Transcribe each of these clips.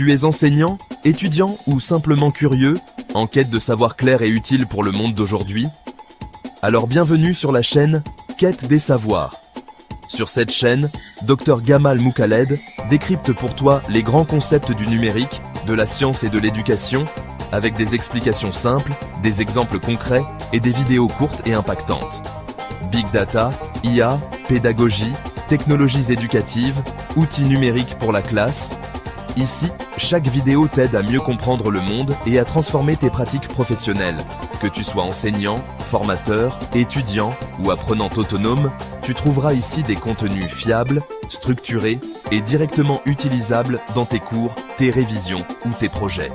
Tu es enseignant, étudiant ou simplement curieux, en quête de savoir clair et utile pour le monde d'aujourd'hui? Alors bienvenue sur la chaîne Quête des savoirs. Sur cette chaîne, Dr Gamal Moukaled décrypte pour toi les grands concepts du numérique, de la science et de l'éducation, avec des explications simples, des exemples concrets et des vidéos courtes et impactantes. Big Data, IA, pédagogie, technologies éducatives, outils numériques pour la classe. Ici, chaque vidéo t'aide à mieux comprendre le monde et à transformer tes pratiques professionnelles. Que tu sois enseignant, formateur, étudiant ou apprenant autonome, tu trouveras ici des contenus fiables, structurés et directement utilisables dans tes cours, tes révisions ou tes projets.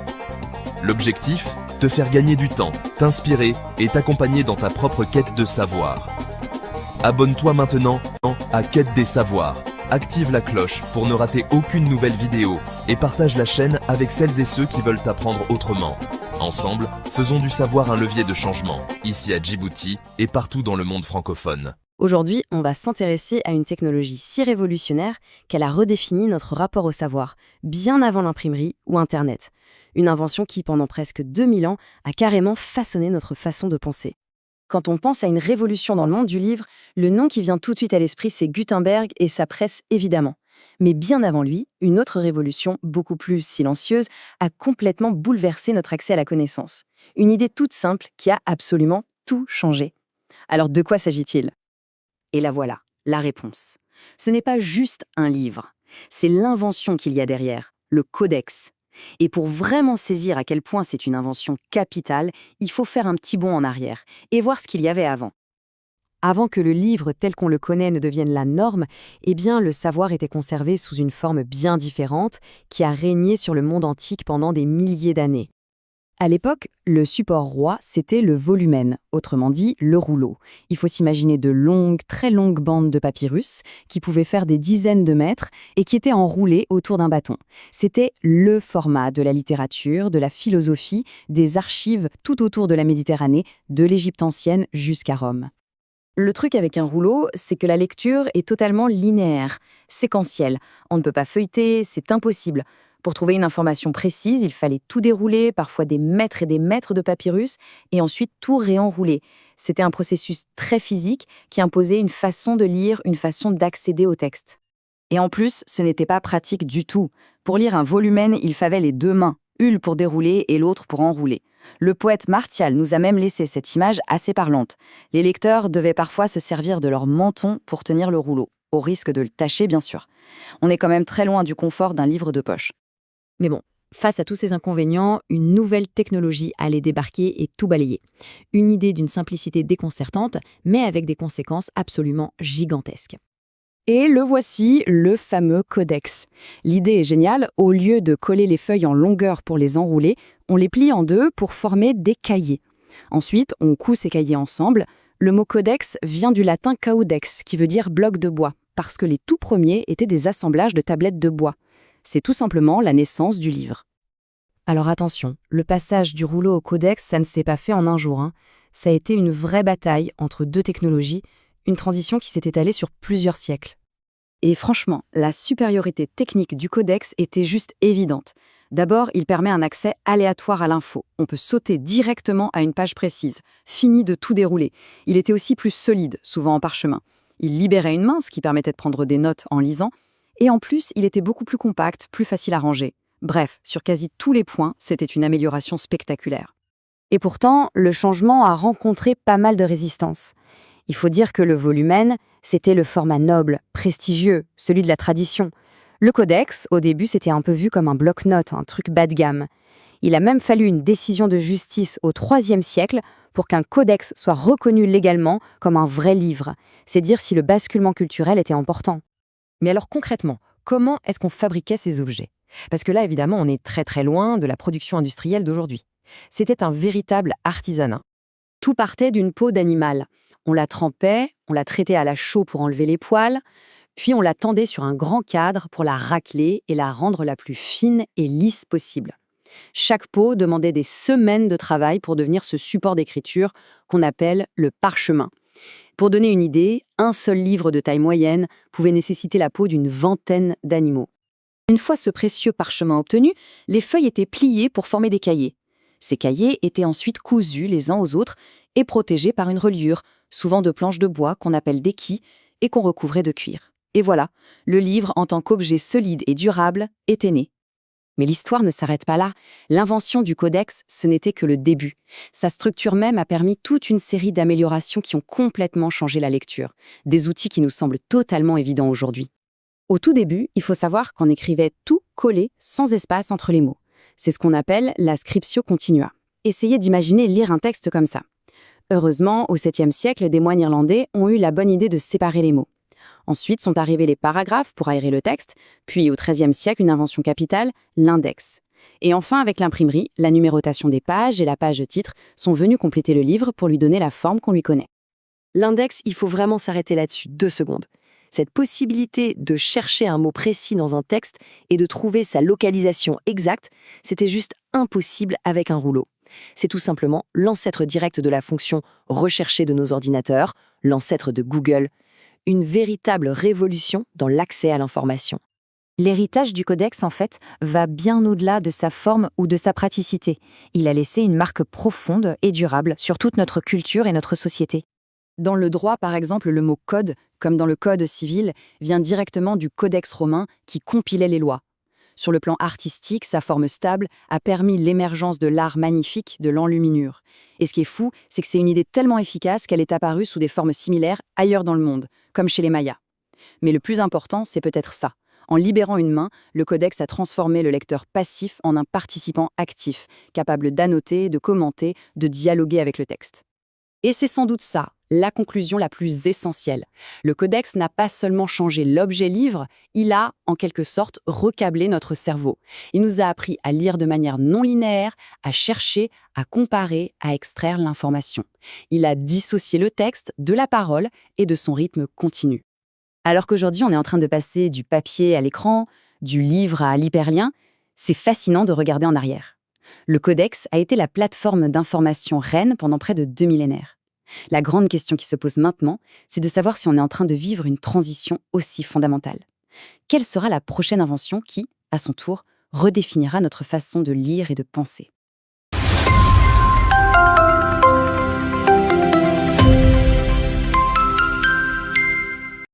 L'objectif, te faire gagner du temps, t'inspirer et t'accompagner dans ta propre quête de savoir. Abonne-toi maintenant à Quête des savoirs. Active la cloche pour ne rater aucune nouvelle vidéo et partage la chaîne avec celles et ceux qui veulent apprendre autrement. Ensemble, faisons du savoir un levier de changement, ici à Djibouti et partout dans le monde francophone. Aujourd'hui, on va s'intéresser à une technologie si révolutionnaire qu'elle a redéfini notre rapport au savoir, bien avant l'imprimerie ou Internet. Une invention qui, pendant presque 2000 ans, a carrément façonné notre façon de penser. Quand on pense à une révolution dans le monde du livre, le nom qui vient tout de suite à l'esprit, c'est Gutenberg et sa presse, évidemment. Mais bien avant lui, une autre révolution, beaucoup plus silencieuse, a complètement bouleversé notre accès à la connaissance. Une idée toute simple qui a absolument tout changé. Alors de quoi s'agit-il ? Et la voilà, la réponse. Ce n'est pas juste un livre, c'est l'invention qu'il y a derrière, le codex. Et pour vraiment saisir à quel point c'est une invention capitale, il faut faire un petit bond en arrière et voir ce qu'il y avait avant. Avant que le livre tel qu'on le connaît ne devienne la norme, eh bien le savoir était conservé sous une forme bien différente qui a régné sur le monde antique pendant des milliers d'années. À l'époque, le support roi, c'était le volumen, autrement dit le rouleau. Il faut s'imaginer de longues, très longues bandes de papyrus qui pouvaient faire des dizaines de mètres et qui étaient enroulées autour d'un bâton. C'était le format de la littérature, de la philosophie, des archives tout autour de la Méditerranée, de l'Égypte ancienne jusqu'à Rome. Le truc avec un rouleau, c'est que la lecture est totalement linéaire, séquentielle. On ne peut pas feuilleter, c'est impossible. Pour trouver une information précise, il fallait tout dérouler, parfois des mètres et des mètres de papyrus, et ensuite tout réenrouler. C'était un processus très physique qui imposait une façon de lire, une façon d'accéder au texte. Et en plus, ce n'était pas pratique du tout. Pour lire un volumen, il fallait les deux mains, une pour dérouler et l'autre pour enrouler. Le poète Martial nous a même laissé cette image assez parlante. Les lecteurs devaient parfois se servir de leur menton pour tenir le rouleau, au risque de le tâcher bien sûr. On est quand même très loin du confort d'un livre de poche. Mais bon, face à tous ces inconvénients, une nouvelle technologie allait débarquer et tout balayer. Une idée d'une simplicité déconcertante, mais avec des conséquences absolument gigantesques. Et le voici, le fameux codex. L'idée est géniale, au lieu de coller les feuilles en longueur pour les enrouler, on les plie en deux pour former des cahiers. Ensuite, on coud ces cahiers ensemble. Le mot codex vient du latin caudex, qui veut dire bloc de bois, parce que les tout premiers étaient des assemblages de tablettes de bois. C'est tout simplement la naissance du livre. Alors attention, le passage du rouleau au codex, ça ne s'est pas fait en un jour. Ça a été une vraie bataille entre deux technologies, une transition qui s'est étalée sur plusieurs siècles. Et franchement, la supériorité technique du codex était juste évidente. D'abord, il permet un accès aléatoire à l'info. On peut sauter directement à une page précise, fini de tout dérouler. Il était aussi plus solide, souvent en parchemin. Il libérait une main, ce qui permettait de prendre des notes en lisant. Et en plus, il était beaucoup plus compact, plus facile à ranger. Bref, sur quasi tous les points, c'était une amélioration spectaculaire. Et pourtant, le changement a rencontré pas mal de résistance. Il faut dire que le volumen, c'était le format noble, prestigieux, celui de la tradition. Le codex, au début, c'était un peu vu comme un bloc-notes, un truc bas de gamme. Il a même fallu une décision de justice au IIIe siècle pour qu'un codex soit reconnu légalement comme un vrai livre. C'est dire si le basculement culturel était important. Mais alors concrètement, comment est-ce qu'on fabriquait ces objets ? Parce que là, évidemment, on est très très loin de la production industrielle d'aujourd'hui. C'était un véritable artisanat. Tout partait d'une peau d'animal. On la trempait, on la traitait à la chaux pour enlever les poils, puis on la tendait sur un grand cadre pour la racler et la rendre la plus fine et lisse possible. Chaque peau demandait des semaines de travail pour devenir ce support d'écriture qu'on appelle le parchemin. Pour donner une idée, un seul livre de taille moyenne pouvait nécessiter la peau d'une vingtaine d'animaux. Une fois ce précieux parchemin obtenu, les feuilles étaient pliées pour former des cahiers. Ces cahiers étaient ensuite cousus les uns aux autres et protégés par une reliure, souvent de planches de bois qu'on appelle d'équilles et qu'on recouvrait de cuir. Et voilà, le livre en tant qu'objet solide et durable était né. Mais l'histoire ne s'arrête pas là. L'invention du codex, ce n'était que le début. Sa structure même a permis toute une série d'améliorations qui ont complètement changé la lecture. Des outils qui nous semblent totalement évidents aujourd'hui. Au tout début, il faut savoir qu'on écrivait tout collé, sans espace entre les mots. C'est ce qu'on appelle la scriptio continua. Essayez d'imaginer lire un texte comme ça. Heureusement, au 7e siècle, des moines irlandais ont eu la bonne idée de séparer les mots. Ensuite sont arrivés les paragraphes pour aérer le texte, puis au XIIIe siècle, une invention capitale, l'index. Et enfin, avec l'imprimerie, la numérotation des pages et la page de titre sont venus compléter le livre pour lui donner la forme qu'on lui connaît. L'index, il faut vraiment s'arrêter là-dessus 2 secondes. Cette possibilité de chercher un mot précis dans un texte et de trouver sa localisation exacte, c'était juste impossible avec un rouleau. C'est tout simplement l'ancêtre direct de la fonction « rechercher » de nos ordinateurs, l'ancêtre de Google, une véritable révolution dans l'accès à l'information. L'héritage du codex, en fait, va bien au-delà de sa forme ou de sa praticité. Il a laissé une marque profonde et durable sur toute notre culture et notre société. Dans le droit, par exemple, le mot « code », comme dans le Code civil, vient directement du Codex romain qui compilait les lois. Sur le plan artistique, sa forme stable a permis l'émergence de l'art magnifique de l'enluminure. Et ce qui est fou, c'est que c'est une idée tellement efficace qu'elle est apparue sous des formes similaires ailleurs dans le monde, comme chez les Mayas. Mais le plus important, c'est peut-être ça. En libérant une main, le codex a transformé le lecteur passif en un participant actif, capable d'annoter, de commenter, de dialoguer avec le texte. Et c'est sans doute ça, la conclusion la plus essentielle. Le codex n'a pas seulement changé l'objet livre, il a, en quelque sorte, recablé notre cerveau. Il nous a appris à lire de manière non linéaire, à chercher, à comparer, à extraire l'information. Il a dissocié le texte de la parole et de son rythme continu. Alors qu'aujourd'hui, on est en train de passer du papier à l'écran, du livre à l'hyperlien, c'est fascinant de regarder en arrière. Le codex a été la plateforme d'information reine pendant près de 2 millénaires. La grande question qui se pose maintenant, c'est de savoir si on est en train de vivre une transition aussi fondamentale. Quelle sera la prochaine invention qui, à son tour, redéfinira notre façon de lire et de penser ?